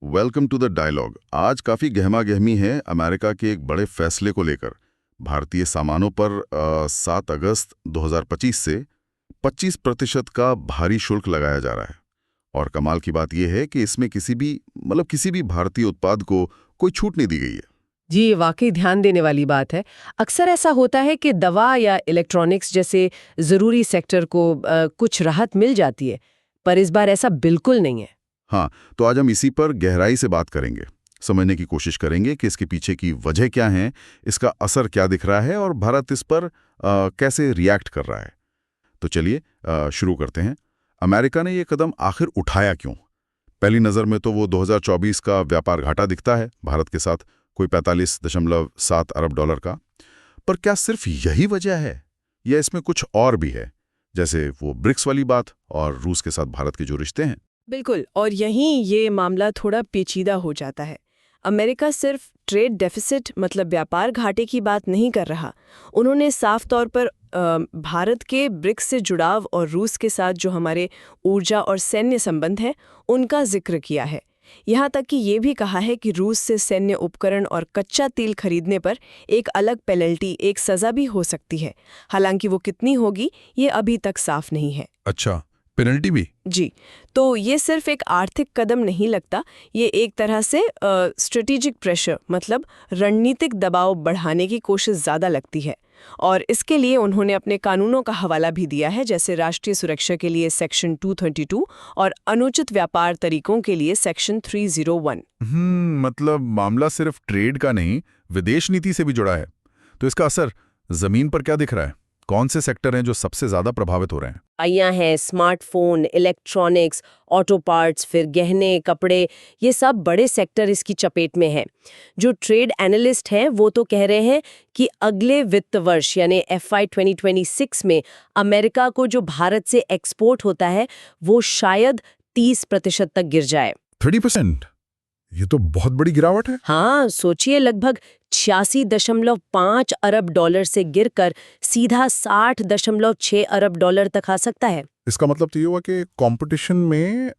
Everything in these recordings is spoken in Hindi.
Welcome to the dialogue. आज काफ़ी गहमा गहमी है अमेरिका के एक बड़े फैसले को लेकर। भारतीय सामानों पर 7 अगस्त 2025 से 25% का भारी शुल्क लगाया जा रहा है। और कमाल की बात यह है कि इसमें किसी भी भारतीय उत्पाद को कोई छूट नहीं दी गई है। जी, वाकई ध्यान देने वाली बात है। अक्सर ऐसा होता है कि दवा या इलेक्ट्रॉनिक्स जैसे ज़रूरी सेक्टर को कुछ राहत मिल जाती है, पर इस बार ऐसा बिल्कुल नहीं है। हाँ, तो आज हम इसी पर गहराई से बात करेंगे, समझने की कोशिश करेंगे कि इसके पीछे की वजह क्या है, इसका असर क्या दिख रहा है और भारत इस पर कैसे रिएक्ट कर रहा है। तो चलिए शुरू करते हैं। अमेरिका ने ये कदम आखिर उठाया क्यों? पहली नज़र में तो वो 2024 का व्यापार घाटा दिखता है भारत के साथ, कोई 45.7 अरब डॉलर का। पर क्या सिर्फ यही वजह है या इसमें कुछ और भी है, जैसे वो ब्रिक्स वाली बात और रूस के साथ भारत के जो रिश्ते हैं? बिल्कुल, और यहीं ये मामला थोड़ा पेचीदा हो जाता है। अमेरिका सिर्फ ट्रेड डेफिसिट मतलब व्यापार घाटे की बात नहीं कर रहा। उन्होंने साफ तौर पर भारत के ब्रिक्स से जुड़ाव और रूस के साथ जो हमारे ऊर्जा और सैन्य संबंध हैं, उनका जिक्र किया है। यहाँ तक कि ये भी कहा है कि रूस से सैन्य उपकरण और कच्चा तेल खरीदने पर एक अलग पेनल्टी, एक सज़ा भी हो सकती है। हालांकि वो कितनी होगी, ये अभी तक साफ नहीं है। अच्छा, पेनल्टी भी? जी, तो ये सिर्फ एक आर्थिक कदम नहीं लगता, ये एक तरह से स्ट्रेटेजिक प्रेशर मतलब रणनीतिक दबाव बढ़ाने की कोशिश ज़्यादा लगती है। और इसके लिए उन्होंने अपने कानूनों का हवाला भी दिया है, जैसे राष्ट्रीय सुरक्षा के लिए सेक्शन 232 और अनुचित व्यापार तरीकों के लिए सेक्शन 301। मतलब मामला सिर्फ ट्रेड का नहीं, विदेश नीति से भी जुड़ा है। तो इसका असर जमीन पर क्या दिख रहा है? कौन से सेक्टर हैं जो सबसे ज्यादा प्रभावित हो रहे हैं? आइयां हैं स्मार्टफोन, इलेक्ट्रॉनिक्स, ऑटो पार्ट्स, फिर गहने, कपड़े, ये सब बड़े सेक्टर इसकी चपेट में हैं। जो ट्रेड एनालिस्ट हैं वो तो कह रहे हैं कि अगले वित्त वर्ष यानी FY 2026 में अमेरिका को जो भारत से एक्सपोर्ट होता है वो शायद 30% तक गिर जाए। 30%? ये तो बहुत बड़ी गिरावट है। हाँ, सोचिए, लगभग 86.5 अरब डॉलर से गिरकर सीधा 60.6 अरब डॉलर तक आ सकता है। इसका मतलब तो ये हुआ कि कंपटीशन में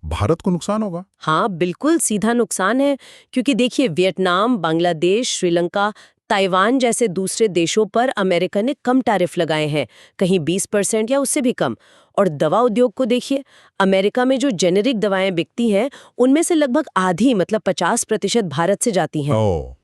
भारत को नुकसान होगा। हाँ, बिल्कुल सीधा नुकसान है, क्योंकि देखिए वियतनाम, बांग्लादेश, श्रीलंका, ताइवान जैसे दूसरे देशों पर अमेरिका ने कम टैरिफ लगाए हैं, कहीं 20% या उससे भी कम। और दवा उद्योग को देखिए, अमेरिका में जो जेनेरिक दवाएं बिकती हैं उनमें से लगभग आधी मतलब 50% भारत से जाती हैं।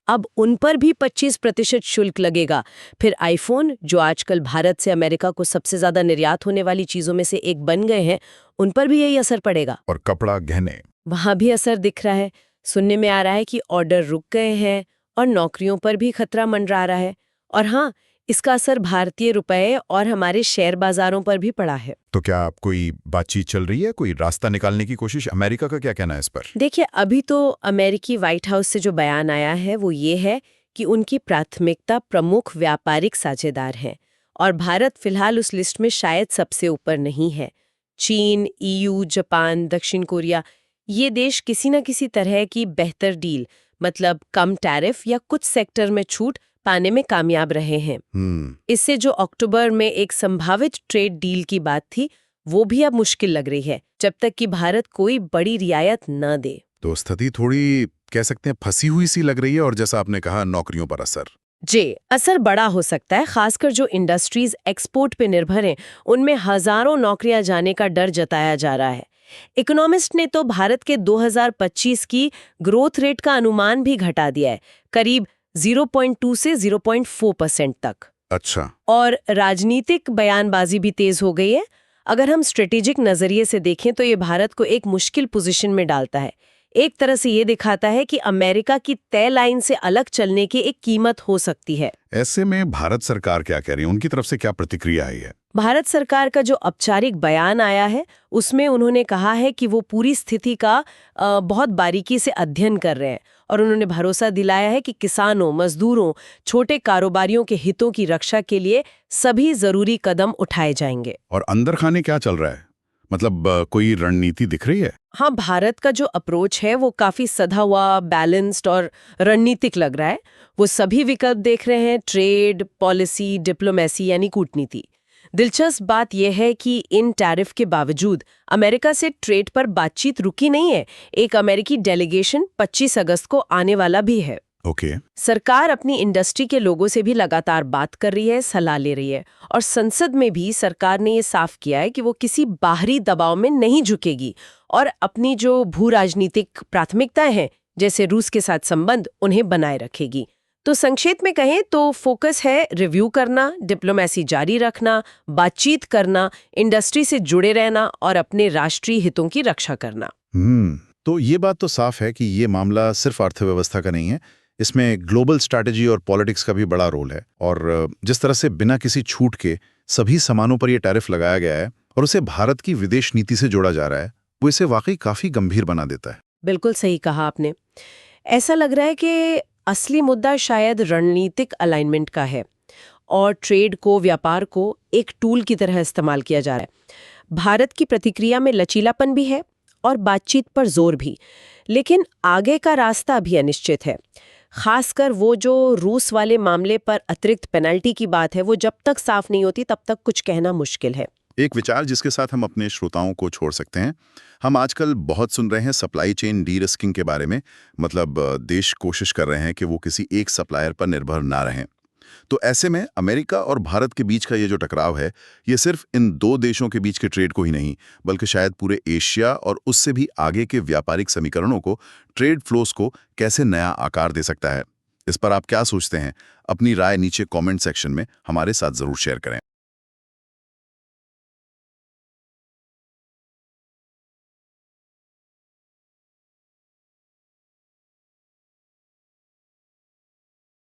अब उन पर भी 25% शुल्क लगेगा। फिर आईफोन, जो आजकल भारत से अमेरिका को सबसे ज्यादा निर्यात होने वाली चीजों में से एक बन गए हैं, उन पर भी यही असर पड़ेगा। और कपड़ा, गहने, वहां भी असर दिख रहा है। सुनने में आ रहा है कि ऑर्डर रुक गए हैं और नौकरियों पर भी खतरा मंडरा रहा है। और हाँ, इसका असर भारतीय रुपए और हमारे शेयर बाजारों पर भी पड़ा है। तो क्या कोई बातचीत चल रही है, कोई रास्ता निकालने की कोशिश? अमेरिका का क्या कहना है इस पर? देखिए, अभी तो अमेरिकी व्हाइट हाउस से जो बयान आया है वो ये है कि उनकी प्राथमिकता प्रमुख व्यापारिक साझेदार हैं और भारत फिलहाल उस लिस्ट में शायद सबसे ऊपर नहीं है। चीन, EU, जापान, दक्षिण कोरिया, ये देश किसी न किसी तरह की बेहतर डील मतलब कम टैरिफ या कुछ सेक्टर में छूट पाने में कामयाब रहे हैं। इससे जो अक्टूबर में एक संभावित ट्रेड डील की बात थी वो भी अब मुश्किल लग रही है, जब तक कि भारत कोई बड़ी रियायत न दे। तो स्थिति थोड़ी कह सकते हैं फंसी हुई सी लग रही है। और जैसा आपने कहा, नौकरियों पर असर? जी, असर बड़ा हो सकता है, खासकर जो इंडस्ट्रीज एक्सपोर्ट पे निर्भर हैं उनमें हजारों नौकरियां जाने का डर जताया जा रहा है। इकोनॉमिस्ट ने तो भारत के 2025 की ग्रोथ रेट का अनुमान भी घटा दिया है, करीब 0.2 से 0.4% तक। अच्छा। और राजनीतिक बयानबाजी भी तेज हो गई है। अगर हम स्ट्रेटेजिक नजरिए से देखें तो ये भारत को एक मुश्किल पोजीशन में डालता है। एक तरह से ये दिखाता है कि अमेरिका की तय लाइन से अलग चलने की एक कीमत हो सकती है। ऐसे में भारत सरकार क्या कह रही है? उनकी तरफ से क्या प्रतिक्रिया आई है? भारत सरकार का जो औपचारिक बयान आया है उसमें उन्होंने कहा है कि वो पूरी स्थिति का बहुत बारीकी से अध्ययन कर रहे हैं और उन्होंने भरोसा दिलाया है कि किसानों, मजदूरों, छोटे कारोबारियों के हितों की रक्षा के लिए सभी जरूरी कदम उठाए जाएंगे। और अंदर खाने क्या चल रहा है? मतलब कोई रणनीति दिख रही है? हाँ, भारत का जो अप्रोच है वो काफी सधा हुआ, बैलेंस्ड और रणनीतिक लग रहा है। वो सभी विकल्प देख रहे हैं, ट्रेड, पॉलिसी, डिप्लोमेसी यानी कूटनीति। दिलचस्प बात यह है कि इन टैरिफ के बावजूद अमेरिका से ट्रेड पर बातचीत रुकी नहीं है। एक अमेरिकी डेलीगेशन 25 अगस्त को आने वाला भी है। ओके। सरकार अपनी इंडस्ट्री के लोगों से भी लगातार बात कर रही है, सलाह ले रही है, और संसद में भी सरकार ने ये साफ किया है कि वो किसी बाहरी दबाव में नहीं झुकेगी और अपनी जो भू राजनीतिक प्राथमिकताएं हैं, जैसे रूस के साथ संबंध, उन्हें बनाए रखेगी। तो संक्षेप में कहें तो फोकस है रिव्यू करना, डिप्लोमेसी जारी रखना, बातचीत करना, इंडस्ट्री से जुड़े रहना और अपने राष्ट्रीय हितों की रक्षा करना। तो ये बात तो साफ है कि ये मामला सिर्फ अर्थव्यवस्था का नहीं है, इसमें ग्लोबल स्ट्रैटेजी और पॉलिटिक्स का भी बड़ा रोल है। और जिस तरह से बिना किसी छूट के सभी सामानों पर यह टैरिफ लगाया गया है और उसे भारत की विदेश नीति से जोड़ा जा रहा है, वो इसे वाकई काफी गंभीर बना देता है। बिल्कुल सही कहा आपने। ऐसा लग रहा है कि असली मुद्दा शायद रणनीतिक अलाइनमेंट का है और ट्रेड को, व्यापार को एक टूल की तरह इस्तेमाल किया जा रहा है। भारत की प्रतिक्रिया में लचीलापन भी है और बातचीत पर जोर भी, लेकिन आगे का रास्ता अभी अनिश्चित है। खासकर वो जो रूस वाले मामले पर अतिरिक्त पेनल्टी की बात है, वो जब तक साफ नहीं होती तब तक कुछ कहना मुश्किल है। एक विचार जिसके साथ हम अपने श्रोताओं को छोड़ सकते हैं, हम आजकल बहुत सुन रहे हैं सप्लाई चेन डी रिस्किंग के बारे में। मतलब देश कोशिश कर रहे हैं कि वो किसी एक सप्लायर पर निर्भर ना रहें। तो ऐसे में अमेरिका और भारत के बीच का ये जो टकराव है, ये सिर्फ इन दो देशों के बीच के ट्रेड को ही नहीं, बल्कि शायद पूरे एशिया और उससे भी आगे के व्यापारिक समीकरणों को, ट्रेड फ्लोस को कैसे नया आकार दे सकता है। इस पर आप क्या सोचते हैं? अपनी राय नीचे कमेंट सेक्शन में हमारे साथ जरूर शेयर करें।